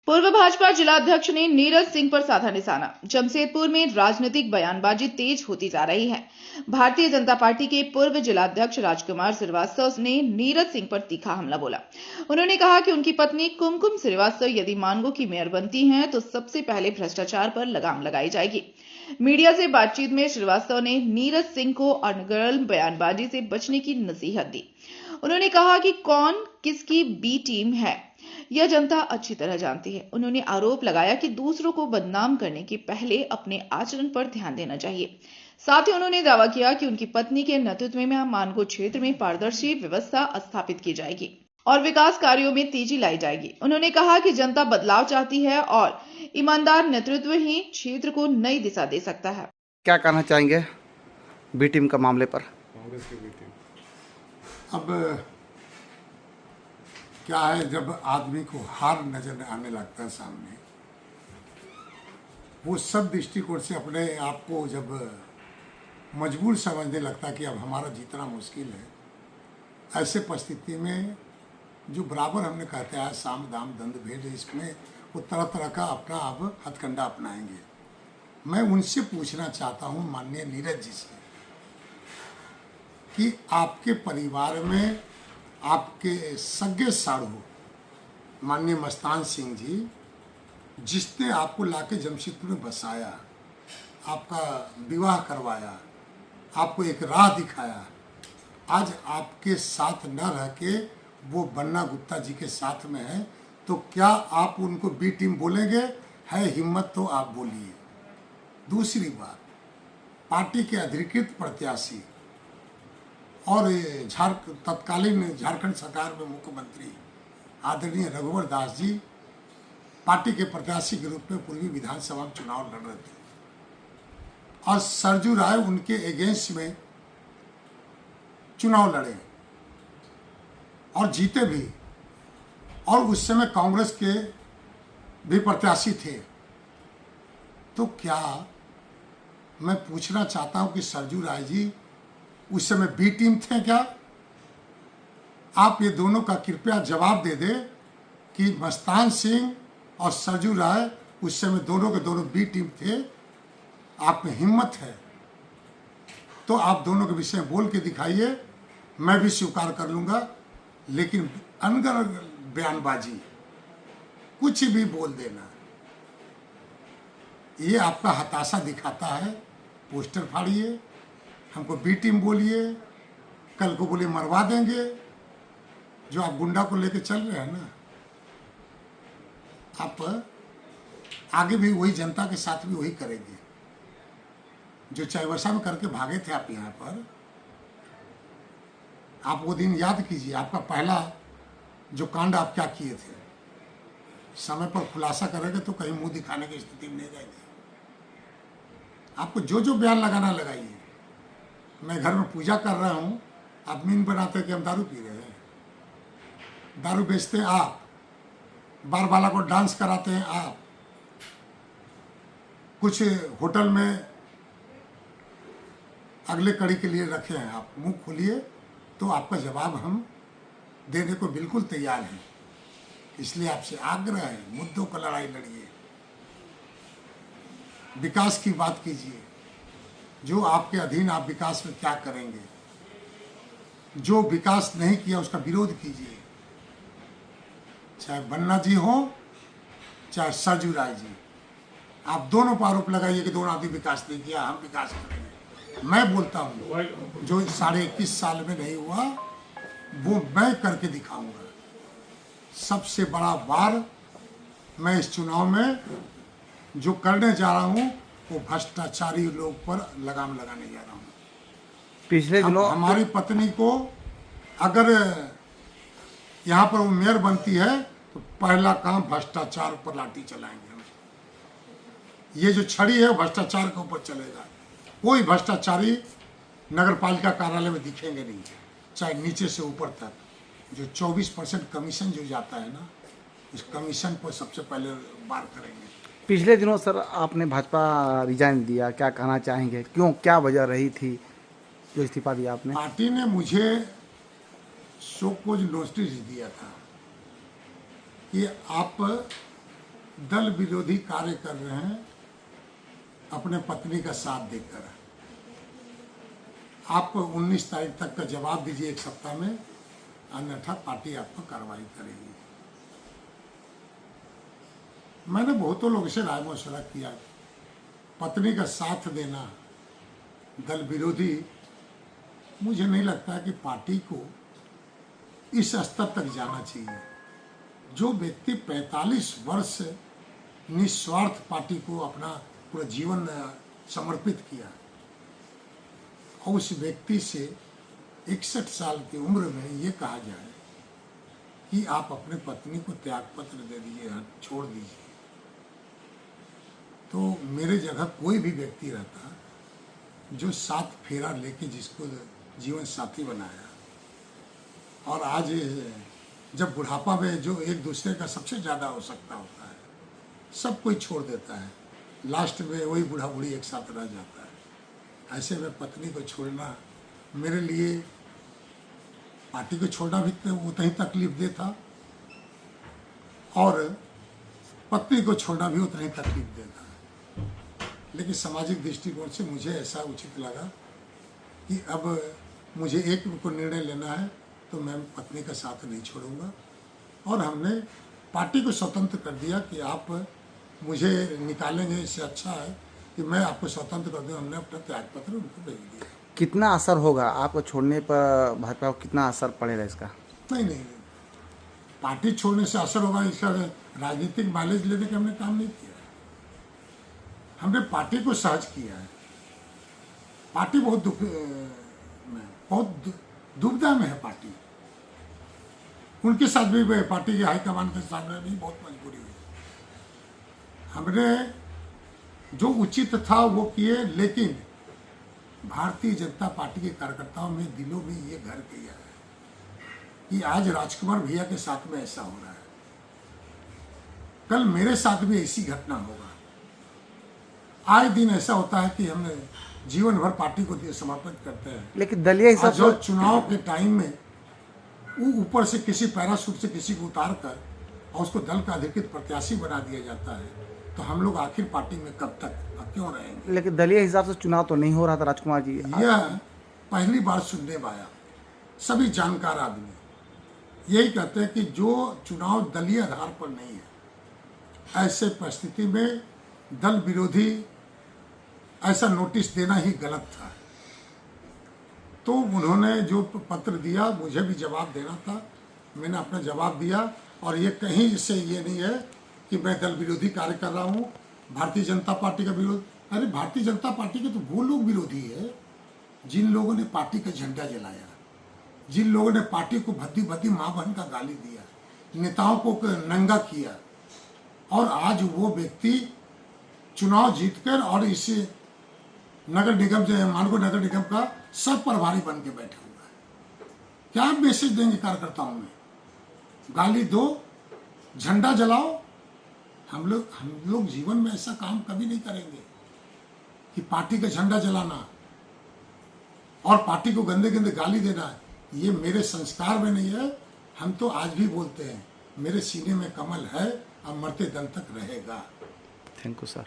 पूर्व भाजपा जिला अध्यक्ष ने नीरज सिंह पर साधा निशाना। जमशेदपुर में राजनीतिक बयानबाजी तेज होती जा रही है। भारतीय जनता पार्टी के पूर्व जिला अध्यक्ष राजकुमार श्रीवास्तव ने नीरज सिंह पर तीखा हमला बोला। उन्होंने कहा कि उनकी पत्नी कुमकुम श्रीवास्तव यदि मानगो की मेयर बनती हैं तो सबसे पहले भ्रष्टाचार पर लगाम लगाई जाएगी। मीडिया से बातचीत में श्रीवास्तव ने नीरज सिंह को अनर्गल बयानबाजी से बचने की नसीहत दी। उन्होंने कहा कि कौन किसकी बी टीम है यह जनता अच्छी तरह जानती है। उन्होंने आरोप लगाया कि दूसरों को बदनाम करने के पहले अपने आचरण पर ध्यान देना चाहिए। साथ ही उन्होंने दावा किया कि उनकी पत्नी के नेतृत्व में मानगो क्षेत्र में पारदर्शी व्यवस्था स्थापित की जाएगी और विकास कार्यों में तेजी लाई जाएगी। उन्होंने कहा कि जनता बदलाव चाहती है और ईमानदार नेतृत्व ही क्षेत्र को नई दिशा दे सकता है। क्या कहना चाहेंगे बी टीम का मामले पर? कांग्रेस की बी टीम अब क्या है, जब आदमी को हार नजर आने लगता है सामने, वो सब दृष्टिकोण से अपने आप को जब मजबूर समझने लगता है कि अब हमारा जीतना मुश्किल है, ऐसे परिस्थिति में जो बराबर हमने कहते हैं साम दाम दंड भेद, इसमें वो तरह तरह का अपना अब हथकंडा अपनाएंगे। मैं उनसे पूछना चाहता हूँ माननीय नीरज जी से कि आपके परिवार में आपके सगे साड़ू माननीय मस्तान सिंह जी, जिसने आपको लाके जमशेदपुर में बसाया, आपका विवाह करवाया, आपको एक राह दिखाया, आज आपके साथ न रह के वो बन्ना गुप्ता जी के साथ में है, तो क्या आप उनको बी टीम बोलेंगे? है हिम्मत तो आप बोलिए। दूसरी बात, पार्टी के अधिकृत प्रत्याशी और तत्कालीन झारखंड सरकार में मुख्यमंत्री आदरणीय रघुवर दास जी पार्टी के प्रत्याशी के रूप में पूर्वी विधानसभा में चुनाव लड़ रहे थे और सरजू राय उनके अगेंस्ट में चुनाव लड़े और जीते भी, और उस समय कांग्रेस के भी प्रत्याशी थे। तो क्या मैं पूछना चाहता हूं कि सरजू राय जी उस समय बी टीम थे क्या? आप ये दोनों का कृपया जवाब दे दे कि मस्तान सिंह और सरजू राय उस समय दोनों के दोनों बी टीम थे। आप में हिम्मत है तो आप दोनों के विषय में बोल के दिखाइए, मैं भी स्वीकार कर लूंगा। लेकिन अनगर बयानबाजी, कुछ भी बोल देना, ये आपका हताशा दिखाता है। पोस्टर फाड़िए, हमको बी टीम बोलिए, कल को बोले मरवा देंगे। जो आप गुंडा को लेके चल रहे हैं ना, आप आगे भी वही जनता के साथ भी वही करेंगे जो चाईवर्षा में करके भागे थे आप यहाँ पर। आप वो दिन याद कीजिए, आपका पहला जो कांड आप क्या किए थे। समय पर खुलासा करेंगे तो कहीं मुंह दिखाने की स्थिति में नहीं रहेगी। आपको जो जो बयान लगाना लगाइए। मैं घर में पूजा कर रहा हूँ, आप मीन बनाते कि हम दारू पी रहे हैं। दारू बेचते हैं आप, बार बाला को डांस कराते हैं आप, कुछ होटल में अगले कड़ी के लिए रखे हैं आप। मुंह खोलिए तो आपका जवाब हम देने को बिल्कुल तैयार हैं। इसलिए आपसे आग्रह है, मुद्दों का लड़ाई लड़िए, विकास की बात कीजिए। जो आपके अधीन आप विकास में क्या करेंगे, जो विकास नहीं किया उसका विरोध कीजिए। चाहे बन्ना जी हो चाहे सरजू राय जी, आप दोनों पर आरोप लगाइए कि दोनों आदमी विकास नहीं किया, हम विकास करेंगे। मैं बोलता हूँ जो 21.5 साल में नहीं हुआ वो मैं करके दिखाऊंगा। सबसे बड़ा वार मैं इस चुनाव में जो करने जा रहा हूँ वो भ्रष्टाचारी लोग पर लगाम लगाने जा रहा हूँ। पिछले दिनों हमारी पत्नी को अगर यहाँ पर वो मेयर बनती है तो पहला काम भ्रष्टाचार पर लाठी चलाएंगे हम। ये जो छड़ी है भ्रष्टाचार के ऊपर चलेगा। कोई भ्रष्टाचारी नगर पालिका कार्यालय में दिखेंगे नहीं, चाहे नीचे से ऊपर तक। जो 24% कमीशन जो जाता है ना, उस कमीशन पर सबसे पहले बार करेंगे। पिछले दिनों सर आपने भाजपा रिजाइन दिया, क्या कहना चाहेंगे? क्यों, क्या वजह रही थी जो इस्तीफा दिया आपने? पार्टी ने मुझे शो कोज नोटिस दिया था कि आप दल विरोधी कार्य कर रहे हैं अपने पत्नी का साथ देकर। आप 19 तारीख तक का जवाब दीजिए, एक सप्ताह में, अन्यथा पार्टी आप पर कार्रवाई करेगी। मैंने बहुतों लोगों से राय मशवरा किया, पत्नी का साथ देना दल विरोधी, मुझे नहीं लगता कि पार्टी को इस स्तर तक जाना चाहिए। जो व्यक्ति 45 वर्ष निस्वार्थ पार्टी को अपना पूरा जीवन समर्पित किया, और उस व्यक्ति से 61 साल की उम्र में ये कहा जाए कि आप अपने पत्नी को त्यागपत्र दे दीजिए, छोड़ दीजिए, तो मेरे जगह कोई भी व्यक्ति रहता जो 7 फेरा लेके जिसको जीवन साथी बनाया, और आज जब बुढ़ापा में जो एक दूसरे का सबसे ज़्यादा आवश्यकता होता है, सब कोई छोड़ देता है, लास्ट में वही बूढ़ा बूढ़ी एक साथ रह जाता है। ऐसे में पत्नी को छोड़ना मेरे लिए, पार्टी को छोड़ना भी उतना ही तकलीफ दे था, और पत्नी को छोड़ना भी उतना ही तकलीफ दे था। लेकिन सामाजिक दृष्टिकोण से मुझे ऐसा उचित लगा कि अब मुझे एक को निर्णय लेना है, तो मैं पत्नी का साथ नहीं छोड़ूंगा। और हमने पार्टी को स्वतंत्र कर दिया कि आप मुझे निकालेंगे, इससे अच्छा है कि मैं आपको स्वतंत्र कर दूं। हमने अपना त्यागपत्र उनको भेज दिया। कितना असर होगा आपको छोड़ने पर, भाजपा को कितना असर पड़ेगा इसका? नहीं, पार्टी छोड़ने से असर होगा, इसका राजनीतिक माइलेज लेने का हमने काम नहीं किया है। हमने पार्टी को सहज किया है। पार्टी बहुत दुविधा में है। पार्टी, उनके साथ भी, पार्टी के हाईकमान के साथ में भी बहुत मजबूरी हुई। हमने जो उचित था वो किए, लेकिन भारतीय जनता पार्टी के कार्यकर्ताओं में, दिलों में ये घर गया है कि आज राजकुमार भैया के साथ में ऐसा हो रहा है, कल मेरे साथ भी ऐसी घटना होगा। आए दिन ऐसा होता है कि हम जीवन भर पार्टी को समर्पित करते हैं, लेकिन दलीय हिसाब जो चुनाव के टाइम में वो ऊपर से किसी पैराशूट से किसी को उतार कर और उसको दल का अधिकृत प्रत्याशी बना दिया जाता है, तो हम लोग आखिर पार्टी में कब तक क्यों रहेंगे? लेकिन दलीय हिसाब से चुनाव तो नहीं हो रहा था राजकुमार जी। यह पहली बार सुनने में आया। सभी जानकार आदमी यही कहते हैं कि जो चुनाव दलीय आधार पर नहीं है, ऐसे परिस्थिति में दल विरोधी ऐसा नोटिस देना ही गलत था। तो उन्होंने जो पत्र दिया, मुझे भी जवाब देना था, मैंने अपना जवाब दिया। और ये कहीं से ये नहीं है कि मैं दल विरोधी कार्य कर रहा हूँ, भारतीय जनता पार्टी का विरोध। अरे भारतीय जनता पार्टी के तो वो लोग विरोधी है जिन लोगों ने पार्टी का झंडा जलाया, जिन लोगों ने पार्टी को भद्दी भद्दी माँ बहन का गाली दिया, नेताओं को नंगा किया, और आज वो व्यक्ति चुनाव जीतकर और इस नगर निगम जो है, मानगो नगर निगम का सब प्रभारी बन के बैठा हुआ है। क्या मैसेज देंगे कार्यकर्ताओं में? गाली दो, झंडा जलाओ। हम लोग जीवन में ऐसा काम कभी नहीं करेंगे कि पार्टी का झंडा जलाना और पार्टी को गंदे गंदे गाली देना, ये मेरे संस्कार में नहीं है। हम तो आज भी बोलते हैं, मेरे सीने में कमल है और मरते दम तक रहेगा। Thank you sir.